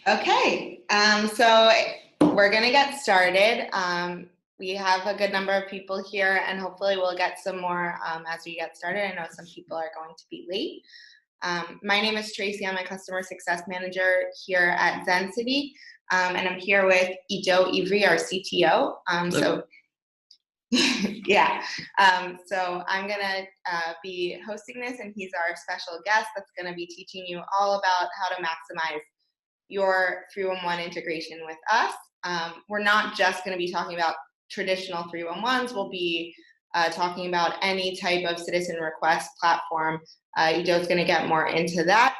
Okay, so we're going to get started. We have a good number of people here, and hopefully we'll get some more as we get started. I know some people are going to be late. My name is Tracy. I'm a customer success manager here at Zencity, and I'm here with Ito Ivry, our CTO. Yeah, so I'm gonna be hosting this, and he's our special guest that's gonna be teaching you all about how to maximize your 311 integration with us. We're not just gonna be talking about traditional 311s, we'll be talking about any type of citizen request platform. Ido's gonna get more into that.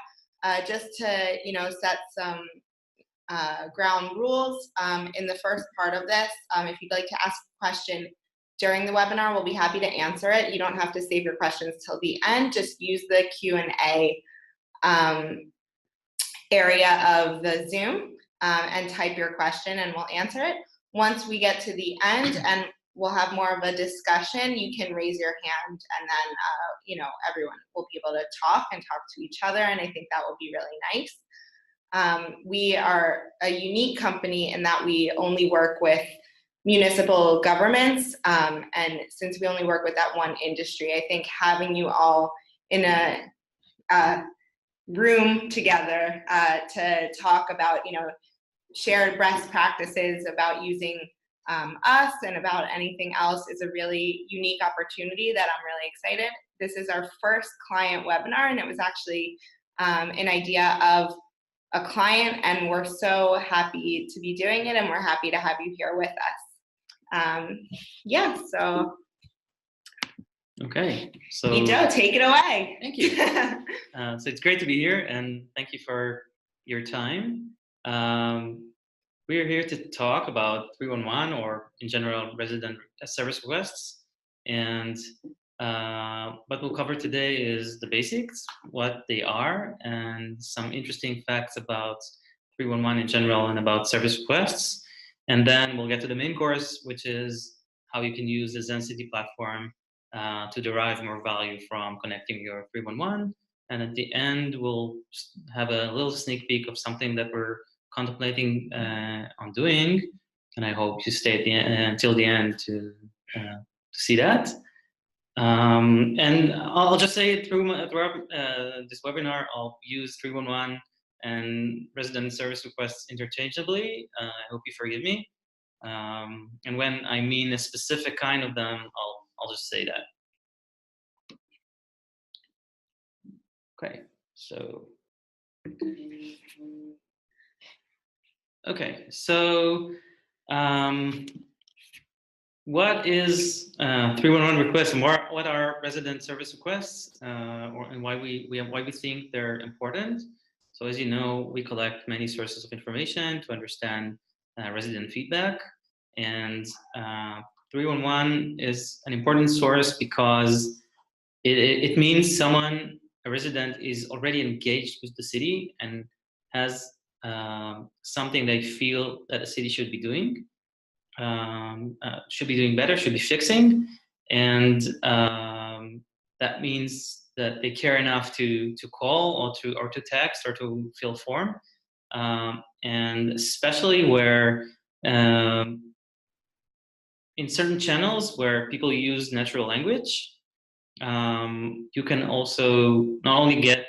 Just to set some ground rules in the first part of this, if you'd like to ask a question during the webinar, we'll be happy to answer it. You don't have to save your questions till the end. Just use the Q&A area of the Zoom and type your question and we'll answer it. Once we get to the end and we'll have more of a discussion, you can raise your hand and then everyone will be able to talk to each other, and I think that will be really nice. We are a unique company in that we only work with municipal governments, and since we only work with that one industry, I think having you all in a room together to talk about shared best practices about using us and about anything else is a really unique opportunity that I'm really excited. This is our first client webinar, and it was actually an idea of a client, and we're so happy to be doing it, and we're happy to have you here with us. Yeah, so. Okay, so Ito, take it away. Thank you. So it's great to be here, and thank you for your time. We're here to talk about 311, or in general, resident service requests. And what we'll cover today is the basics, what they are, and some interesting facts about 311 in general and about service requests. And then we'll get to the main course, which is how you can use the Zencity platform to derive more value from connecting your 311. And at the end, we'll have a little sneak peek of something that we're contemplating on doing. And I hope you stay at the end, until the end to see that. And I'll just say throughout this webinar, I'll use 311 and resident service requests interchangeably. I hope you forgive me. And when I mean a specific kind of them, I'll just say that. Okay, so. Okay, so what is 311 requests, and what are resident service requests, and why we think they're important? So as you know, we collect many sources of information to understand resident feedback, and 311 is an important source because it means a resident is already engaged with the city and has something they feel that the city should be doing, better, should be fixing, and that means that they care enough to call or to text or to fill a form, and especially where in certain channels where people use natural language, you can also not only get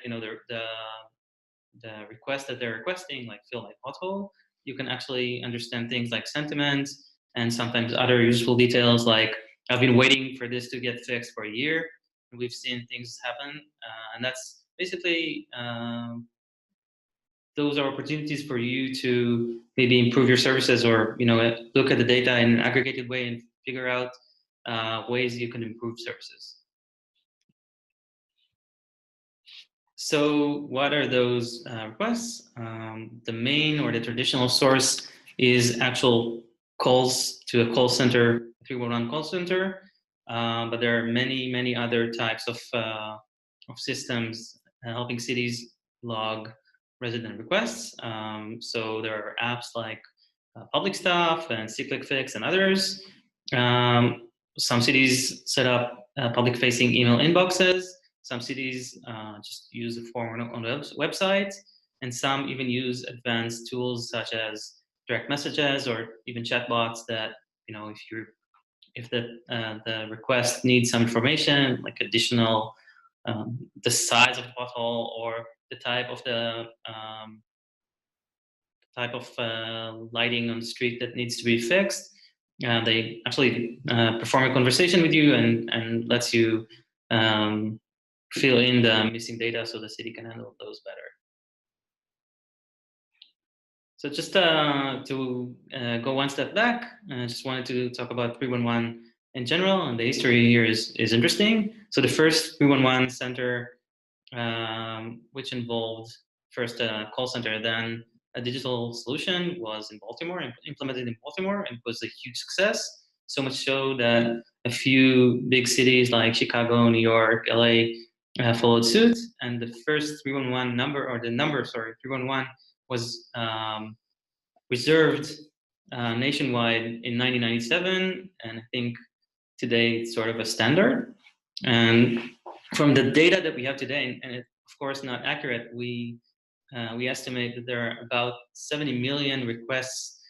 the request that they're requesting, like fill my pothole, you can actually understand things like sentiment and sometimes other useful details like I've been waiting for this to get fixed for a year, and we've seen things happen, and that's basically those are opportunities for you to maybe improve your services, or look at the data in an aggregated way and figure out ways you can improve services. So what are those requests? The main or the traditional source is actual calls to a call center, 311 call center, but there are many other types of systems helping cities log resident requests. So there are apps like Public Stuff and ClickFix and others. Some cities set up public-facing email inboxes. Some cities just use a form on the website, and some even use advanced tools such as direct messages or even chatbots that, if the request needs some information like additional, the size of the pothole or the type of lighting on the street that needs to be fixed. They actually perform a conversation with you and lets you um, fill in the missing data so the city can handle those better. So just to go one step back, I just wanted to talk about 311 in general, and the history here is interesting. So the first 311 center, which involved first a call center, then a digital solution, was in Baltimore, implemented in Baltimore, and was a huge success. So much so that a few big cities like Chicago, New York, LA followed suit. And the first 311 number, or the number, sorry, 311 was reserved nationwide in 1997, and I think today it's sort of a standard. And from the data that we have today, and it's of course not accurate, we estimate that there are about 70 million requests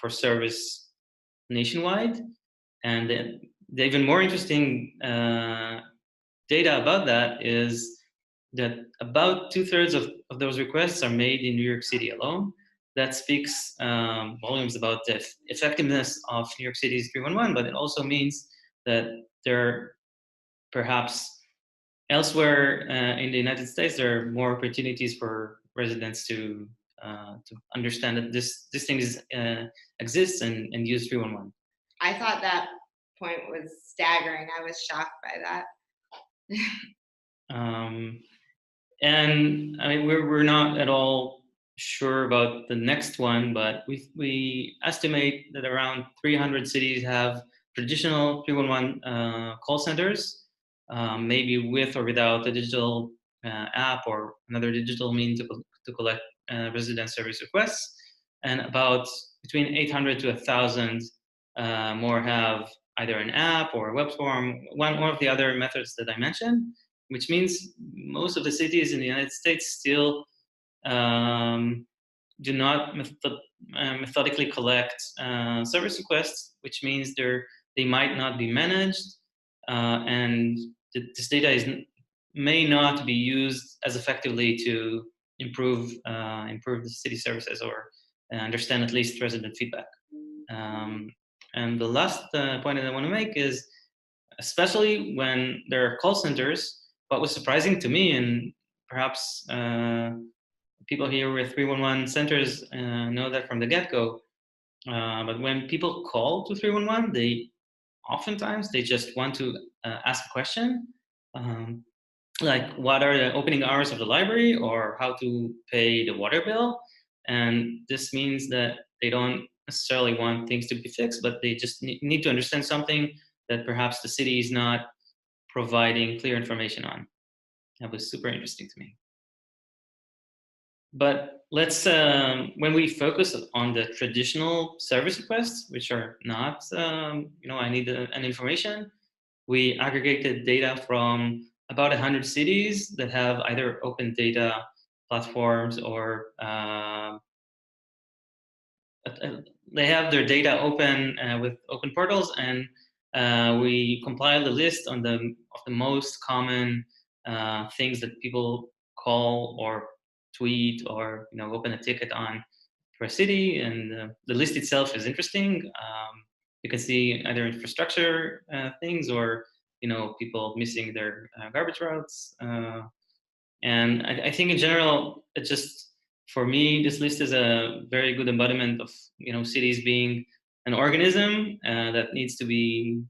for service nationwide. And the even more interesting data about that is that about 2/3 of those requests are made in New York City alone. That speaks volumes about the effectiveness of New York City's 311, but it also means that there perhaps elsewhere in the United States, there are more opportunities for residents to understand that this thing exists and use 311. I thought that point was staggering. I was shocked by that. And I mean, we're not at all sure about the next one, but we estimate that around 300 cities have traditional 311 call centers, maybe with or without a digital app or another digital means to collect resident service requests, and about between 800 to 1,000 more have either an app or a web form, one of the other methods that I mentioned, which means most of the cities in the United States still do not methodically collect service requests, which means they might not be managed, and this data may not be used as effectively to improve the city services or understand at least resident feedback. And the last point that I want to make is, especially when there are call centers, what was surprising to me, and perhaps people here with 311 centers know that from the get-go, but when people call to 311, oftentimes they just want to ask a question, like what are the opening hours of the library or how to pay the water bill. And this means that they don't necessarily want things to be fixed, but they just need to understand something that perhaps the city is not providing clear information on. That was super interesting to me. But let's, when we focus on the traditional service requests, which are not, I need an information, we aggregated data from about 100 cities that have either open data platforms or they have their data open with open portals, and we compiled a list of the most common things that people call or tweet or open a ticket on for a city. And the list itself is interesting. You can see either infrastructure things or people missing their garbage routes. And I think in general, it just, for me, this list is a very good embodiment of cities being an organism that needs to be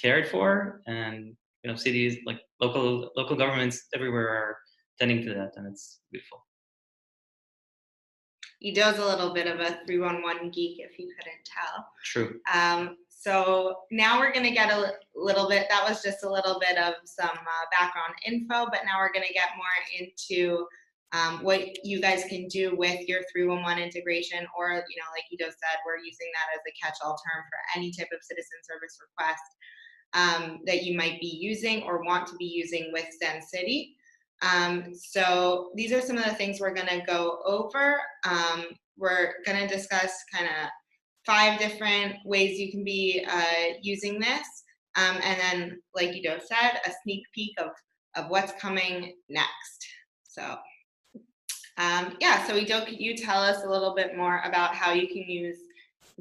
cared for, and cities like local governments everywhere are tending to that, and it's beautiful. Ido's a little bit of a 311 geek, if you couldn't tell. True. So now we're going to get a little bit, that was just a little bit of some background info, but now we're going to get more into what you guys can do with your 311 integration, or, like Ido said, we're using that as a catch-all term for any type of citizen service request that you might be using or want to be using with Zencity. So these are some of the things we're going to go over. We're going to discuss kind of 5 different ways you can be using this. And then, like Udo said, a sneak peek of what's coming next. So, yeah, so Udo, could you tell us a little bit more about how you can use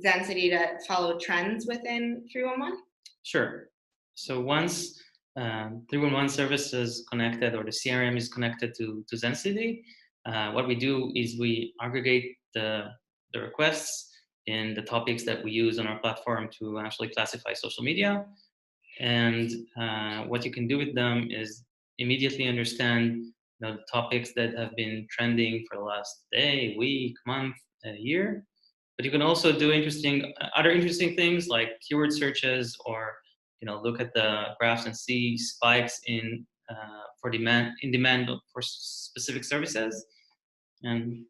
Zencity to follow trends within 311? Sure. So once 311 service is connected, or the CRM is connected to Zencity, what we do is we aggregate the requests in the topics that we use on our platform to actually classify social media. And what you can do with them is immediately understand the topics that have been trending for the last day, week, month, year. But you can also do other interesting things like keyword searches, or look at the graphs and see spikes in demand for specific services. And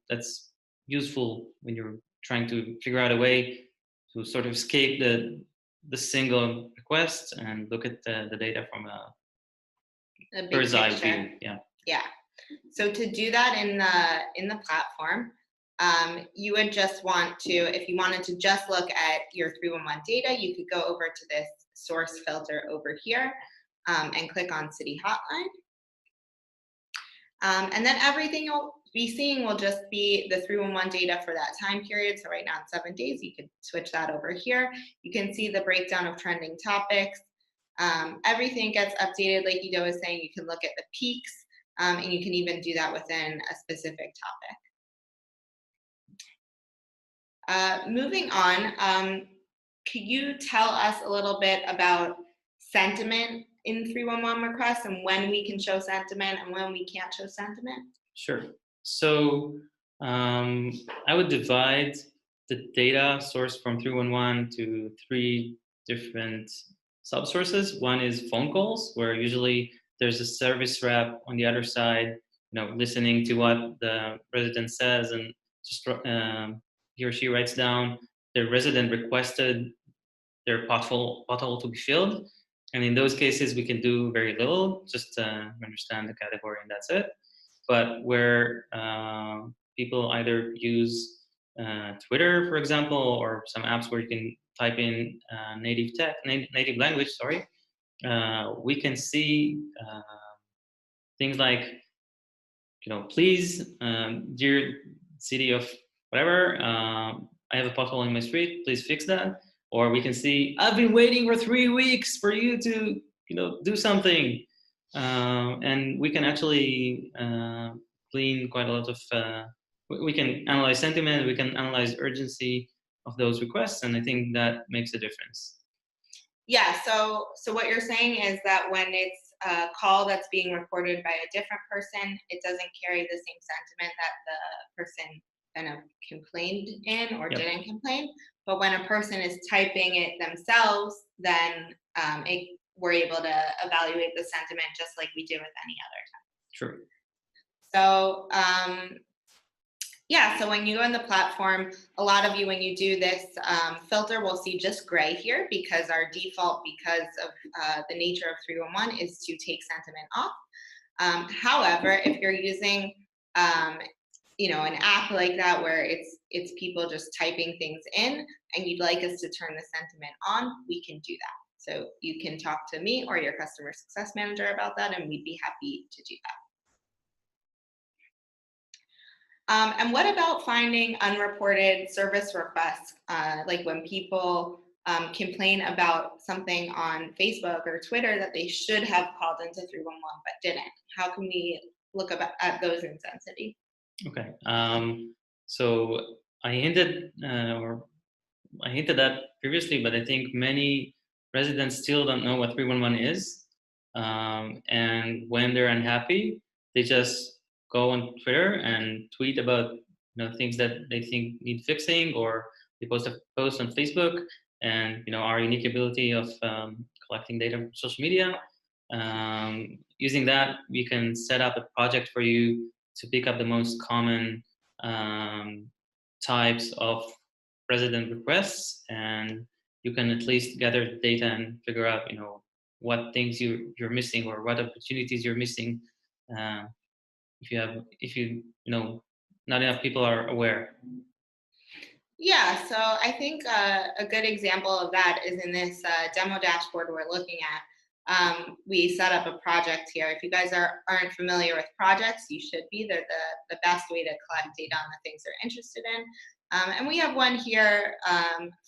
that's useful when you're trying to figure out a way to sort of escape the single request and look at the data from a big bird's eye picture. view. Yeah. So to do that in the platform, you would just want to, if you wanted to just look at your 311 data, you could go over to this source filter over here and click on City Hotline. And then everything you'll be seeing will just be the 311 data for that time period. So right now it's 7 days. You could switch that over here. You can see the breakdown of trending topics. Everything gets updated, like Udo was saying. You can look at the peaks, and you can even do that within a specific topic. Moving on, could you tell us a little bit about sentiment in 311 requests, and when we can show sentiment and when we can't show sentiment? Sure. So I would divide the data sourced from 311 to 3 different subsources. One is phone calls, where usually there's a service rep on the other side, listening to what the resident says, and just he or she writes down the resident requested their pothole to be filled. And in those cases, we can do very little, just understand the category, and that's it. But where people either use Twitter, for example, or some apps where you can type in native language, we can see things like, please, dear city of whatever, I have a pothole in my street, please fix that. Or we can see, I've been waiting for 3 weeks for you to, do something. And we can actually glean quite a lot of, we can analyze sentiment, we can analyze urgency of those requests, and I think that makes a difference. Yeah, so what you're saying is that when it's a call that's being recorded by a different person, it doesn't carry the same sentiment that the person kind of complained in or Yep. didn't complain. But when a person is typing it themselves, then we're able to evaluate the sentiment just like we do with any other time. True. So yeah, so when you go on the platform, a lot of you, when you do this filter, will see just gray here, because our default, because of the nature of 311, is to take sentiment off. However, if you're using an app like that where it's people just typing things in, and you'd like us to turn the sentiment on, we can do that. So you can talk to me or your customer success manager about that, and we'd be happy to do that. And what about finding unreported service requests, like when people complain about something on Facebook or Twitter that they should have called into 311 but didn't? How can we look at those in Zencity? Okay. So I hinted that previously, but I think many residents still don't know what 311 is. And when they're unhappy, they just go on Twitter and tweet about things that they think need fixing, or they post a post on Facebook. And our unique ability of collecting data from social media, using that, we can set up a project for you to pick up the most common types of resident requests, and you can at least gather the data and figure out what things you're missing, or what opportunities you're missing uh, if you know not enough people are aware. Yeah, so I think a good example of that is in this demo dashboard we're looking at. We set up a project here. If you guys aren't familiar with projects, you should be. They're the best way to collect data on the things they're interested in. And we have one here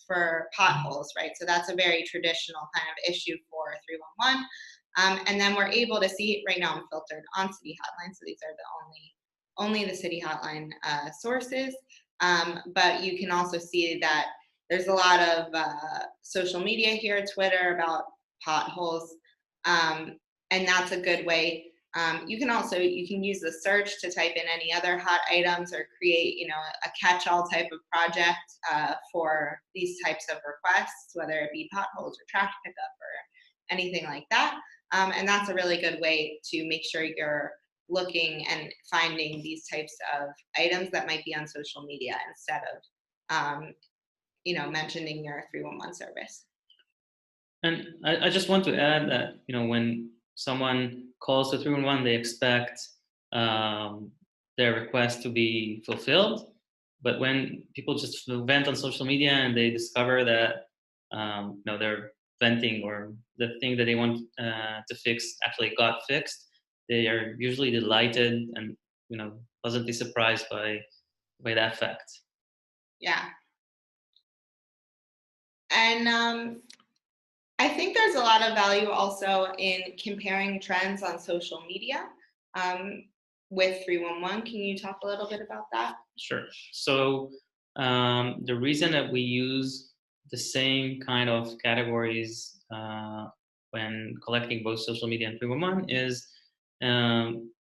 for potholes, right? So that's a very traditional kind of issue for 311. And then we're able to see, right now I'm filtered on city hotline, so these are the only the city hotline sources. But you can also see that there's a lot of social media here, Twitter, about potholes, and that's a good way. You can use the search to type in any other hot items or create, a catch-all type of project for these types of requests, whether it be potholes or trash pickup or anything like that. And that's a really good way to make sure you're looking and finding these types of items that might be on social media instead of mentioning your 311 service. And I just want to add that when someone calls to 311, they expect their request to be fulfilled. But when people just vent on social media and they discover that they're venting or the thing that they want to fix actually got fixed, they are usually delighted and pleasantly surprised by that fact. Yeah. And I think there's a lot of value also in comparing trends on social media with 311. Can you talk a little bit about that? Sure. So the reason that we use the same kind of categories when collecting both social media and 311 is um,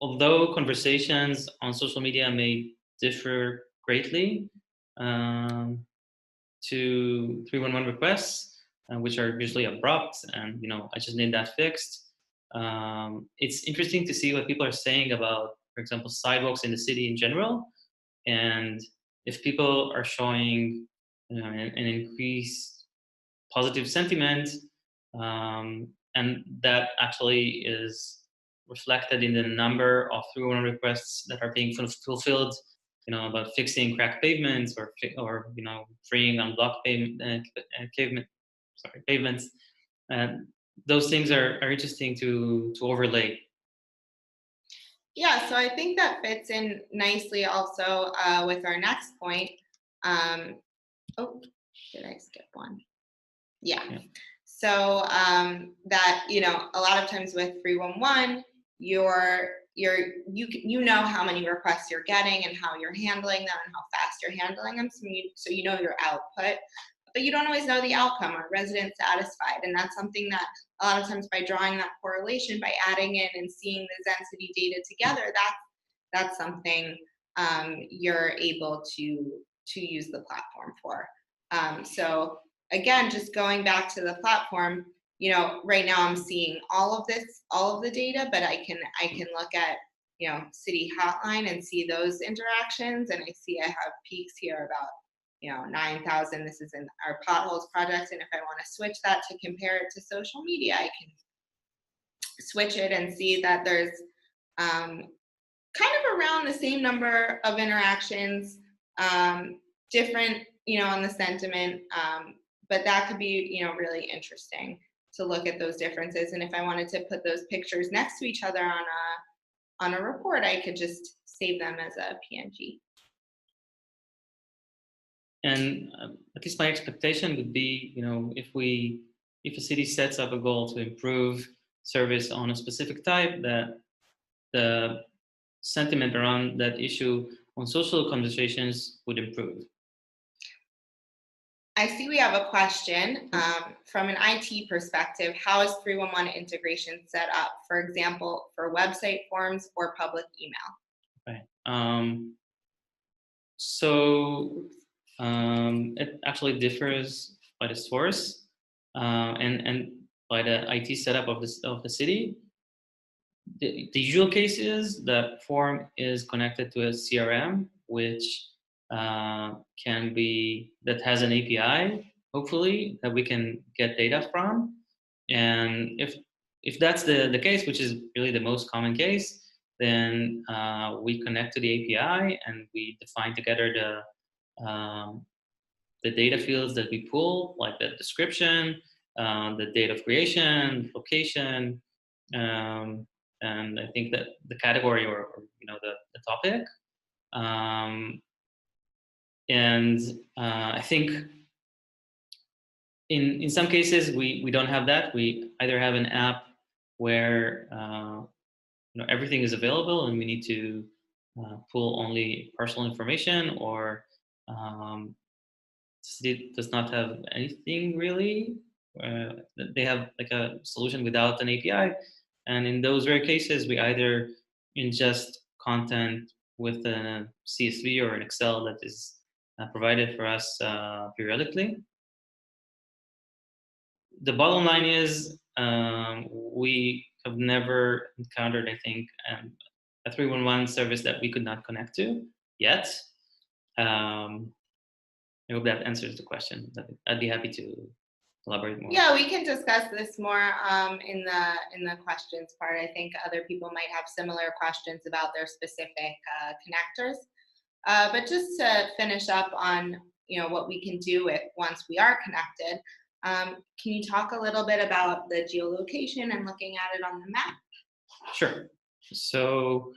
although conversations on social media may differ greatly to 311 requests, which are usually abrupt and I just need that fixed. It's interesting to see what people are saying about, for example, sidewalks in the city in general, and if people are showing an increased positive sentiment, and that actually is reflected in the number of 311 requests that are being fulfilled, about fixing cracked pavements or freeing unblocked pavements. And those things are interesting to overlay. Yeah, so I think that fits in nicely also with our next point. Oh, did I skip one? Yeah. So that a lot of times with 311, you know how many requests you're getting and how you're handling them and how fast you're handling them. So you know your output, but you don't always know the outcome. Are residents satisfied? And that's something that a lot of times by drawing that correlation, by adding in and seeing the Zencity data together, that's something you're able to use the platform for. So again, just going back to the platform, right now I'm seeing all of the data, but I can look at, city hotline and see those interactions. And I see I have peaks here about, 9,000. This is in our potholes project. And if I want to switch that to compare it to social media, I can switch it and see that there's kind of around the same number of interactions, different, on the sentiment. But that could be, really interesting to look at those differences. And if I wanted to put those pictures next to each other on a report, I could just save them as a PNG. And at least my expectation would be, if a city sets up a goal to improve service on a specific type, that the sentiment around that issue on social conversations would improve. I see we have a question from an IT perspective. How is 311 integration set up, for example, for website forms or public email? Okay. So it actually differs by the source and by the IT setup of the city. The usual case is that form is connected to a CRM, which that has an API, hopefully, that we can get data from. And if if that's the case, which is really the most common case, then we connect to the API and we define together the data fields that we pull, like the description, the date of creation, location, um, and I think that the category or the topic. And I think in some cases we don't have that. We either have an app where everything is available and we need to pull only personal information, or City does not have anything really. They have like a solution without an API, and in those rare cases, we either ingest content with a CSV or an Excel that is provided for us periodically. The bottom line is we have never encountered, I think, a 311 service that we could not connect to yet. I hope that answers the question. I'd be happy to elaborate more. Yeah, we can discuss this more in the questions part. I think other people might have similar questions about their specific connectors. But just to finish up on what we can do with once we are connected, can you talk a little bit about the geolocation and looking at it on the map? Sure. So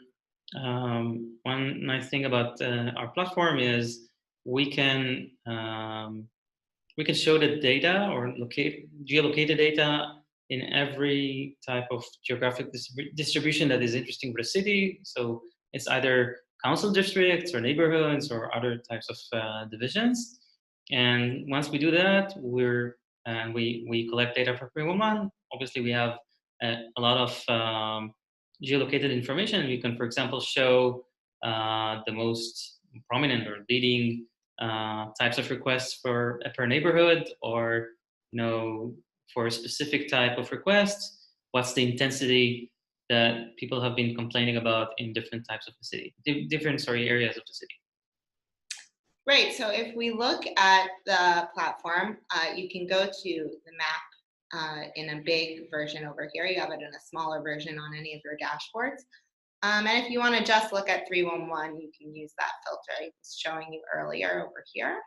one nice thing about our platform is we can show the data or geolocated data in every type of geographic distribution that is interesting for the city. So it's either council districts or neighborhoods or other types of divisions. And once we do that, we collect data for 311. Obviously, we have a lot of geolocated information. We can, for example, show the most prominent or leading types of requests for per neighborhood, or for a specific type of request, what's the intensity that people have been complaining about in different types of the city, different areas of the city. Right. So if we look at the platform, you can go to the map in a big version over here. You have it in a smaller version on any of your dashboards. And if you want to just look at 311, you can use that filter I was showing you earlier over here.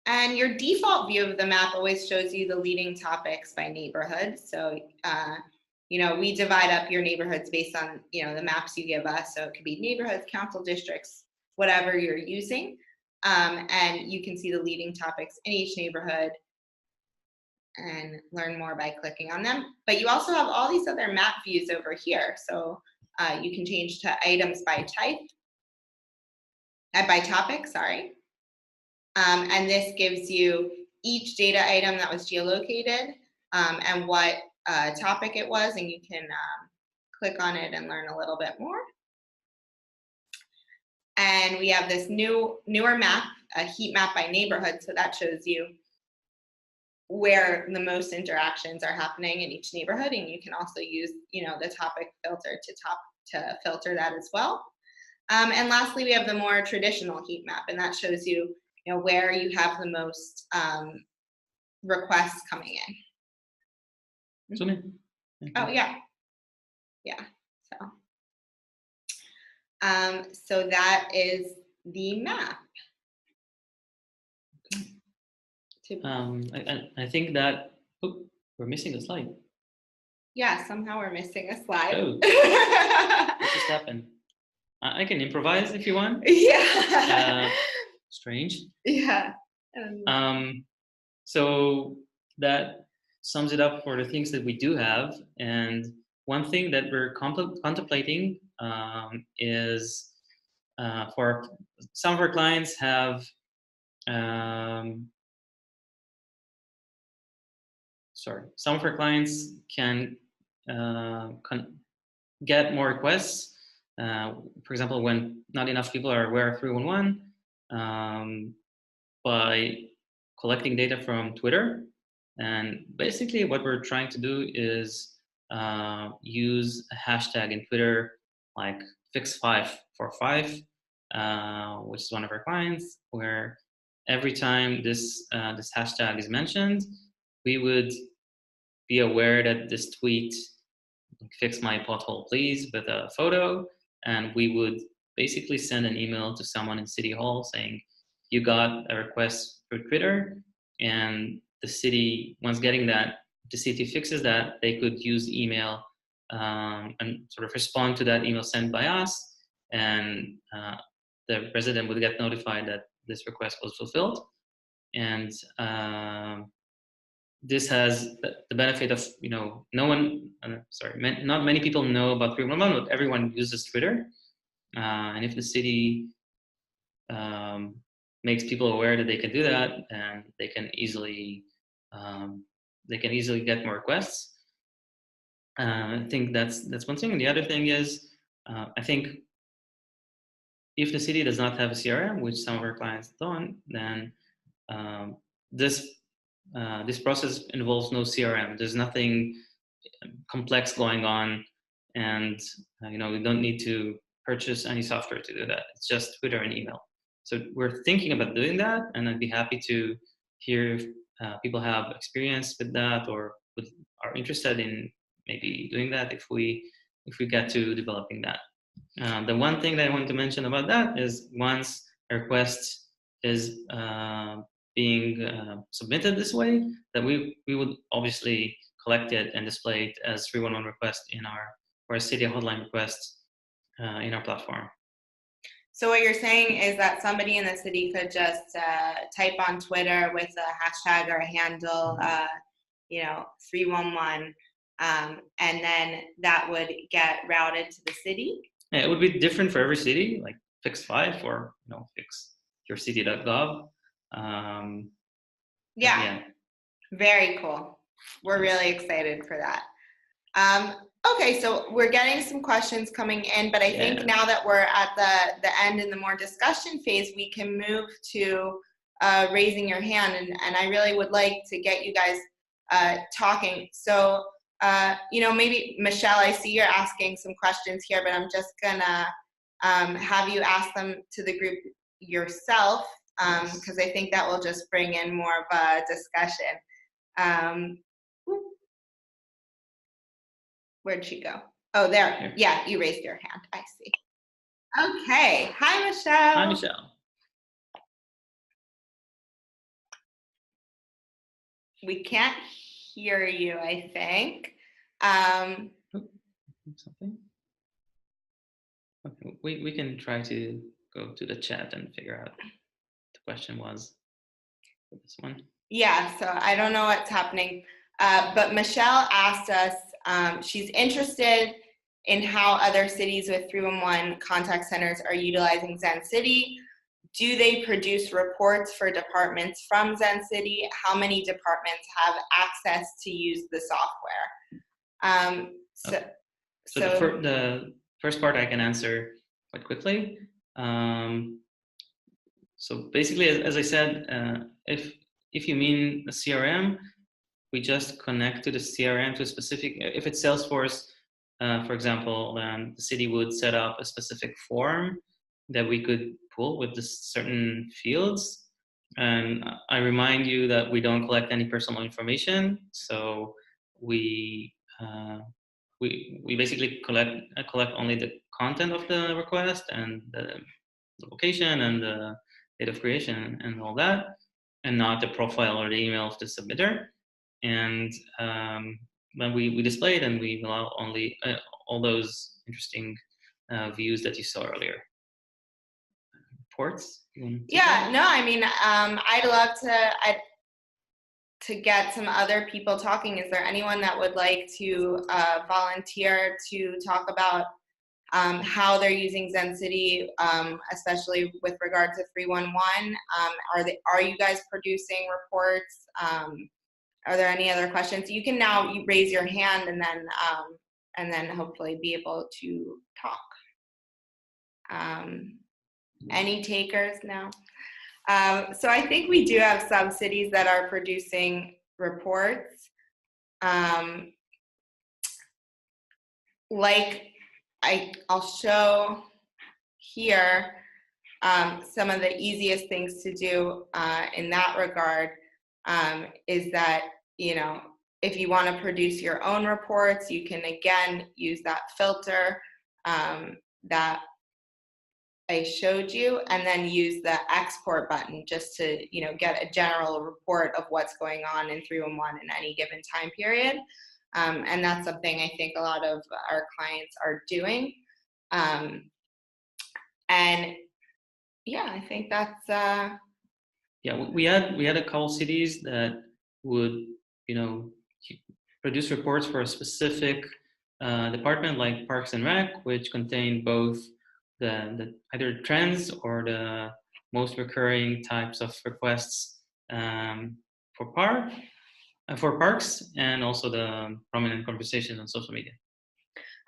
And your default view of the map always shows you the leading topics by neighborhood. So, we divide up your neighborhoods based on, the maps you give us. So it could be neighborhoods, council districts, whatever you're using. And you can see the leading topics in each neighborhood and learn more by clicking on them. But you also have all these other map views over here. So you can change to items by type, by topic, sorry. And this gives you each data item that was geolocated and what topic it was, and you can click on it and learn a little bit more. And we have this newer map, a heat map by neighborhood, so that shows you where the most interactions are happening in each neighborhood, and you can also use the topic filter to filter that as well. And lastly, we have the more traditional heat map, and that shows you where you have the most requests coming in. Zoom in. Oh yeah. So that is the map. I think that we're missing a slide. Yeah, somehow we're missing a slide. Oh, what just happened? I can improvise if you want. Yeah. Strange. Yeah. So that sums it up for the things that we do have. And one thing that we're contemplating is for some of our clients have some of our clients can get more requests. For example, when not enough people are aware of 311, by collecting data from Twitter. And basically what we're trying to do is use a hashtag in Twitter like fix545, which is one of our clients, where every time this hashtag is mentioned, we would be aware that this tweet, "Fix my pothole, please," with a photo, and we would basically send an email to someone in City Hall saying, "You got a request for Twitter," and the city, once getting that, the city fixes that, they could use email and sort of respond to that email sent by us, and the resident would get notified that this request was fulfilled. And this has the benefit of, no one, not many people know about 311, but everyone uses Twitter. And if the city makes people aware that they can do that, and they can easily get more requests. I think that's one thing. And the other thing is, I think if the city does not have a CRM, which some of our clients don't, then this process involves no CRM. There's nothing complex going on, and we don't need to purchase any software to do that. It's just Twitter and email. So we're thinking about doing that, and I'd be happy to hear if people have experience with that, or are interested in maybe doing that if we get to developing that. The one thing that I want to mention about that is, once a request is being submitted this way, that we would obviously collect it and display it as 311 request or a city hotline request in our platform. So what you're saying is that somebody in the city could just type on Twitter with a hashtag or a handle, 311, and then that would get routed to the city? Yeah, it would be different for every city, like fix 5 or fix yourcity.gov. Yeah, very cool. We're really excited for that. Okay, so we're getting some questions coming in, but I think now that we're at the end in the more discussion phase, we can move to raising your hand, and I really would like to get you guys talking. So, maybe Michelle, I see you're asking some questions here, but I'm just gonna have you ask them to the group yourself, because I think that will just bring in more of a discussion. Where'd she go? Oh, there. Here. Yeah, you raised your hand. I see. Okay. Hi, Michelle. Hi, Michelle. We can't hear you, I think. Something. Okay, we can try to go to the chat and figure out what the question was for this one. Yeah, so I don't know what's happening. But Michelle asked us, she's interested in how other cities with 311 contact centers are utilizing Zencity. Do they produce reports for departments from Zencity? How many departments have access to use the software? So the first part I can answer quite quickly. So basically, as I said, if you mean the CRM, we just connect to the CRM to a specific, if it's Salesforce, for example, then the city would set up a specific form that we could pull with the certain fields. And I remind you that we don't collect any personal information. So we basically collect only the content of the request and the location and the date of creation and all that, and not the profile or the email of the submitter. And when we display it, and we allow only all those interesting views that you saw earlier. Reports? Yeah, no, I mean, I'd love to get some other people talking. Is there anyone that would like to volunteer to talk about how they're using Zencity, especially with regard to 311? Are you guys producing reports? Are there any other questions? You can now raise your hand and then hopefully be able to talk. Any takers now? So I think we do have some cities that are producing reports. Like I'll show here, some of the easiest things to do in that regard is that, if you want to produce your own reports, you can again use that filter that I showed you, and then use the export button just to, get a general report of what's going on in 311 in any given time period. And that's something I think a lot of our clients are doing. And yeah, I think that's Yeah, we had a couple cities that would, produce reports for a specific department like Parks and Rec, which contain both the either trends or the most recurring types of requests for parks, and also the prominent conversations on social media.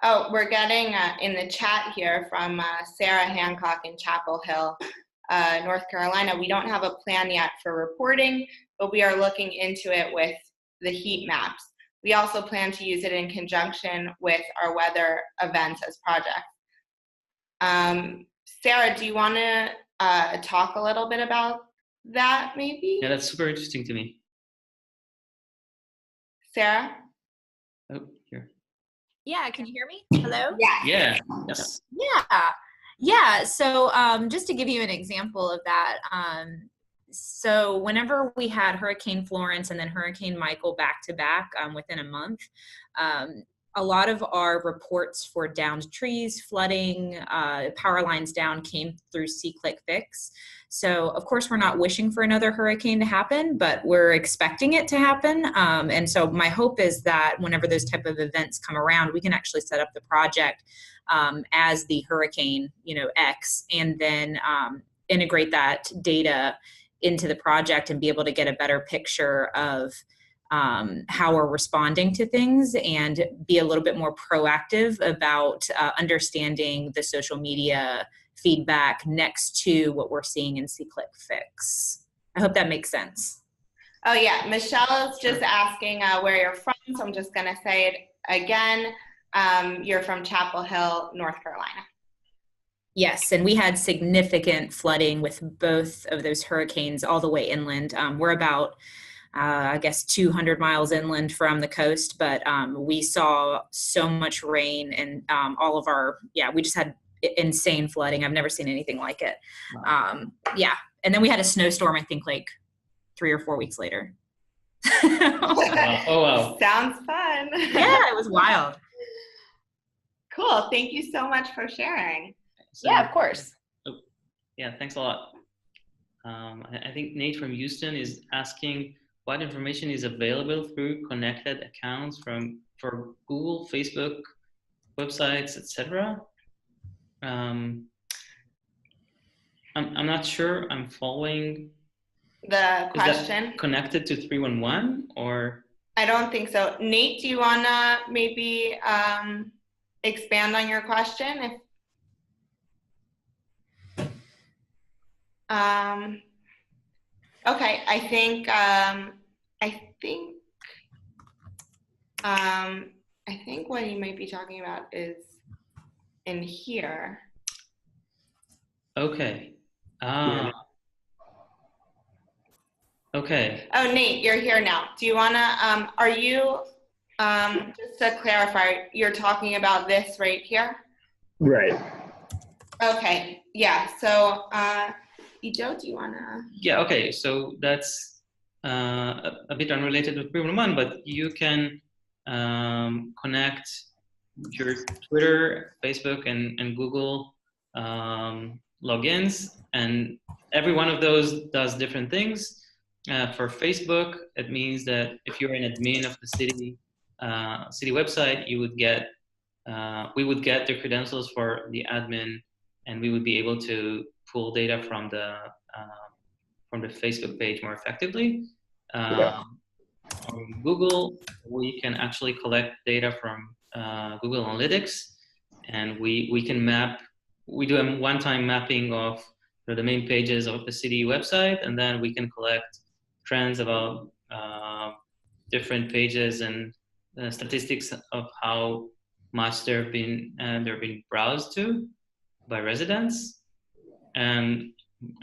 Oh, we're getting in the chat here from Sarah Hancock in Chapel Hill, North Carolina. We don't have a plan yet for reporting, but we are looking into it with the heat maps. We also plan to use it in conjunction with our weather events as projects. Sarah, do you want to talk a little bit about that, maybe? Yeah, that's super interesting to me. Sarah? Oh, here. Yeah, can you hear me? Hello? Yeah. Yes. Yeah. So just to give you an example of that, so whenever we had Hurricane Florence and then Hurricane Michael back to back within a month, a lot of our reports for downed trees, flooding, power lines down came through See-Click-Fix. So of course we're not wishing for another hurricane to happen, but we're expecting it to happen. And so my hope is that whenever those type of events come around, we can actually set up the project as the hurricane, X, and then integrate that data into the project and be able to get a better picture of how we're responding to things and be a little bit more proactive about understanding the social media feedback next to what we're seeing in See-Click-Fix. I hope that makes sense. Oh yeah, Michelle is just asking where you're from, so I'm just going to say it again. You're from Chapel Hill, North Carolina. Yes, and we had significant flooding with both of those hurricanes all the way inland. We're about, 200 miles inland from the coast, but we saw so much rain and we just had insane flooding. I've never seen anything like it. Wow. And then we had a snowstorm, I think, like 3 or 4 weeks later. Oh, wow. Sounds fun. Yeah, it was wild. Cool. Thank you so much for sharing. So, yeah, of course. Yeah, thanks a lot. I think Nate from Houston is asking what information is available through connected accounts for Google, Facebook, websites, etc. I'm not sure I'm following The question. Is that connected to 311 or? I don't think so. Nate, do you want to maybe expand on your question? Okay, I think what you might be talking about is in here. Okay. Okay. Oh, Nate, you're here now. Do you want to, are you, just to clarify, you're talking about this right here? Right. Okay, yeah, so, Ijo, do you want to? Yeah, okay, so that's a bit unrelated with 311, but you can connect your Twitter, Facebook, and Google logins, and every one of those does different things. For Facebook, it means that if you're an admin of the city website, you would get we would get the credentials for the admin, and we would be able to pull data from the Facebook page more effectively. On Google, we can actually collect data from Google Analytics, and we can map. We do a one-time mapping of the main pages of the city website, and then we can collect trends about different pages and statistics of how much they're being browsed to by residents. And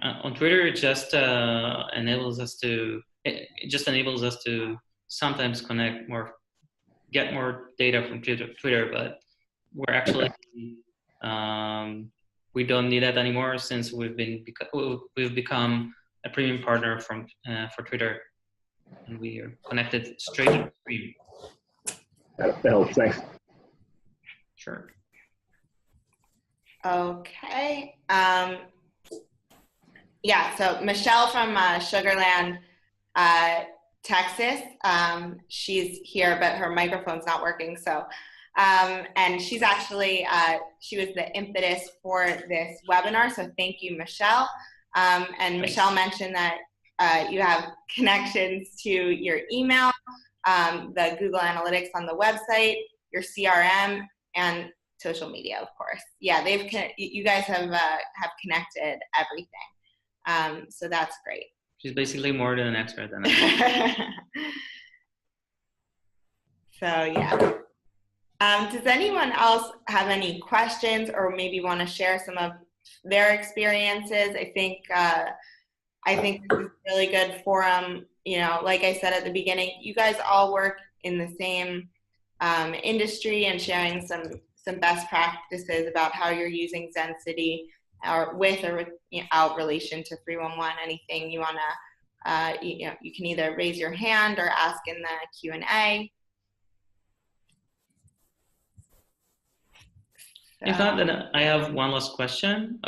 on Twitter, it just enables us to sometimes connect more, get more data from Twitter, but we're actually we don't need that anymore since we've become a premium partner for Twitter, and we are connected straight to the stream. That helps. Thanks. Sure. Okay. Yeah, so Michelle from Sugarland, Texas, she's here, but her microphone's not working. So, and she's actually, she was the impetus for this webinar. So thank you, Michelle. And Thanks. Michelle mentioned that you have connections to your email, the Google Analytics on the website, your CRM, and social media, of course. Yeah, you guys have connected everything. So that's great. She's basically more than an expert than I. So yeah. Does anyone else have any questions or maybe want to share some of their experiences? I think this is a really good forum. You know, like I said at the beginning, you guys all work in the same industry and sharing some best practices about how you're using Zencity or without relation to 311. Anything you want to, you can either raise your hand or ask in the Q&A. So, if not, then I have one last question.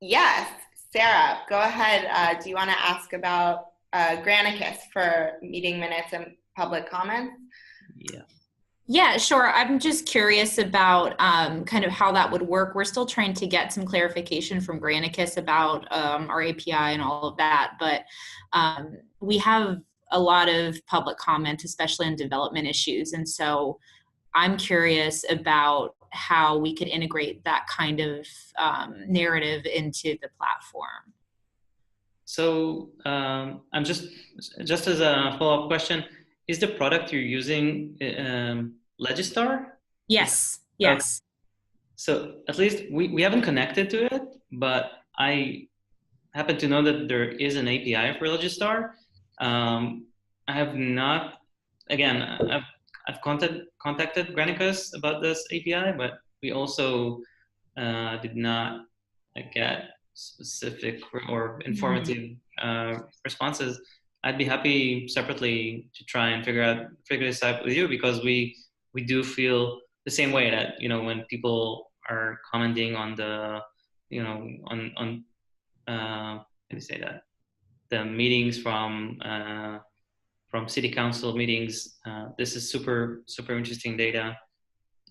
Yes, Sarah, go ahead. Do you want to ask about Granicus for meeting minutes and public comments? Yeah. Yeah, sure. I'm just curious about kind of how that would work. We're still trying to get some clarification from Granicus about our API and all of that, but we have a lot of public comment, especially on development issues. And so I'm curious about how we could integrate that kind of narrative into the platform. So I'm just as a follow-up question, is the product you're using Legistar? Yes, yes. So at least we haven't connected to it, but I happen to know that there is an API for Legistar. I have not, again, I've contacted Granicus about this API, but we also did not get specific or informative responses. I'd be happy separately to try and figure this out with you, because we do feel the same way that, when people are commenting on the, how do you say that? The meetings from city council meetings, this is super, super interesting data,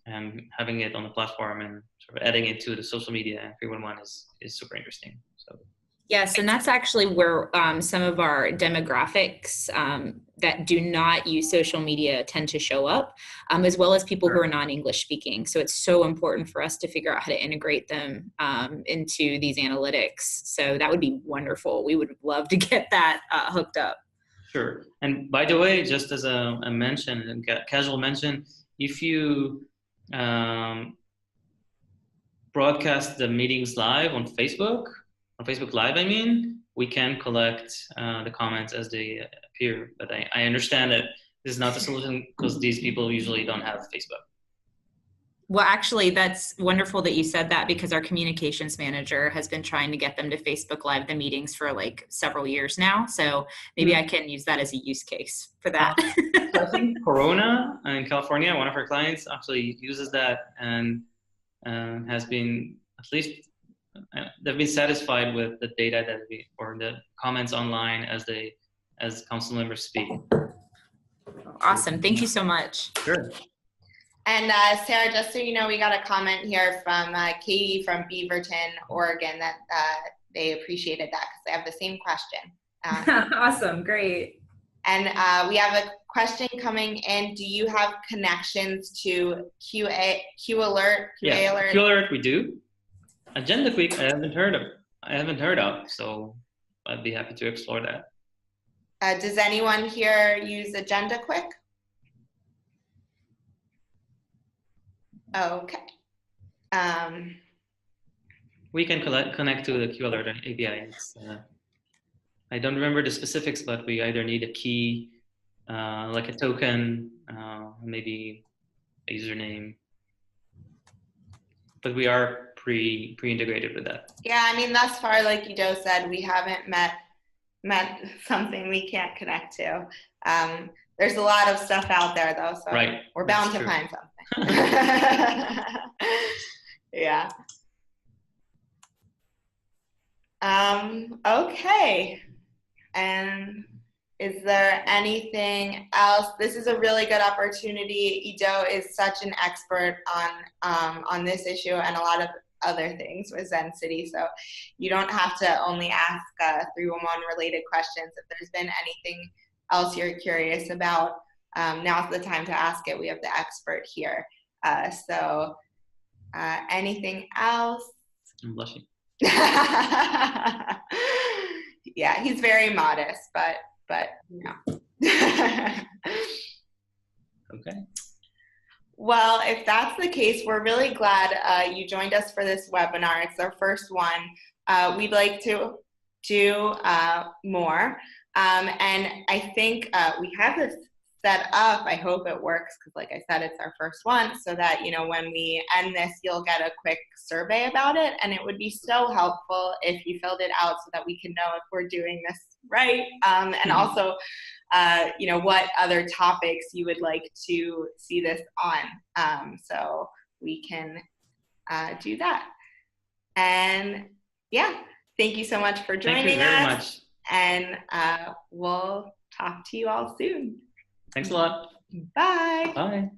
and having it on the platform and sort of adding it to the social media and 311 is super interesting. So. Yes, and that's actually where some of our demographics that do not use social media tend to show up, as well as people who are non-English speaking. So it's so important for us to figure out how to integrate them into these analytics. So that would be wonderful. We would love to get that hooked up. Sure. And by the way, just as a mention, a casual mention, if you broadcast the meetings live on Facebook Live, we can collect the comments as they appear. But I understand that this is not the solution, because these people usually don't have Facebook. Well, actually, that's wonderful that you said that, because our communications manager has been trying to get them to Facebook Live the meetings for like several years now. So maybe I can use that as a use case for that. I think Corona in California, one of our clients, actually uses that and has been, at least they've been satisfied with the data or the comments online as council members speak. Awesome. Thank you so much. Sure. And Sarah, just so you know, we got a comment here from Katie from Beaverton, Oregon, that they appreciated that because they have the same question. Awesome. Great. And we have a question coming in. Do you have connections to Q Alert? Yeah, Q Alert we do. Agenda Quick I haven't heard of, so I'd be happy to explore that. Does anyone here use Agenda Quick? Okay. we can connect to the QAlert API. It's, I don't remember the specifics, but we either need a key, like a token, maybe a username. But we are pre-integrated with that. Yeah, I mean, thus far, like Ido said, we haven't met something we can't connect to. There's a lot of stuff out there, though, so right. we're bound to find something. Yeah. Okay. And is there anything else? This is a really good opportunity. Ido is such an expert on this issue and a lot of other things with Zencity, so you don't have to only ask 311 related questions. If there's been anything else you're curious about, now's the time to ask it. We have the expert here. So anything else? I'm blushing. Yeah, he's very modest, but you know. Okay. Well, if that's the case, we're really glad you joined us for this webinar. It's our first one. We'd like to do more. And I think we have this set up. I hope it works because, like I said, it's our first one, so that, you know, when we end this, you'll get a quick survey about it. And it would be so helpful if you filled it out so that we can know if we're doing this right. And also, you know, what other topics you would like to see this on, so we can do that. And yeah, thank you so much for joining us. Thank you very much. And we'll talk to you all soon. Thanks a lot. Bye. Bye.